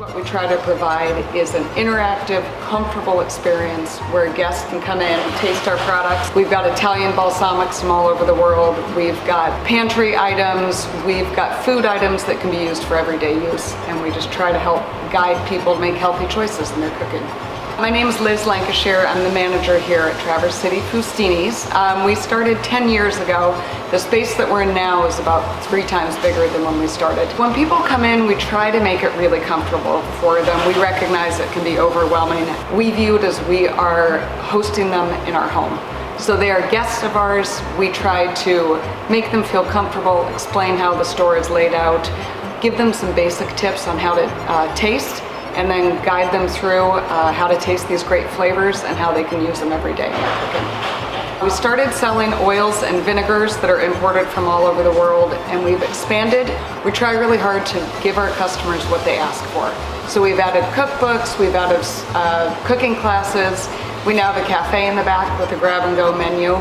What we try to provide is an interactive, comfortable experience where guests can come in and taste our products. We've got Italian balsamics from all over the world. We've got pantry items. We've got food items that can be used for everyday use. And we just try to help guide people to make healthy choices in their cooking. My name is Liz Lancashire. I'm the manager here at Traverse City Fustini's. We started 10 years ago. The space that we're in now is about 3 times bigger than when we started. When people come in, we try to make it really comfortable for them. We recognize it can be overwhelming. We view it as we are hosting them in our home. So they are guests of ours. We try to make them feel comfortable, explain how the store is laid out, give them some basic tips on how to taste, and then guide them through how to taste these great flavors and how they can use them every day in their cooking. We started selling oils and vinegars that are imported from all over the world, and we've expanded. We try really hard to give our customers what they ask for. So we've added cookbooks, we've added cooking classes. We now have a cafe in the back with a grab-and-go menu.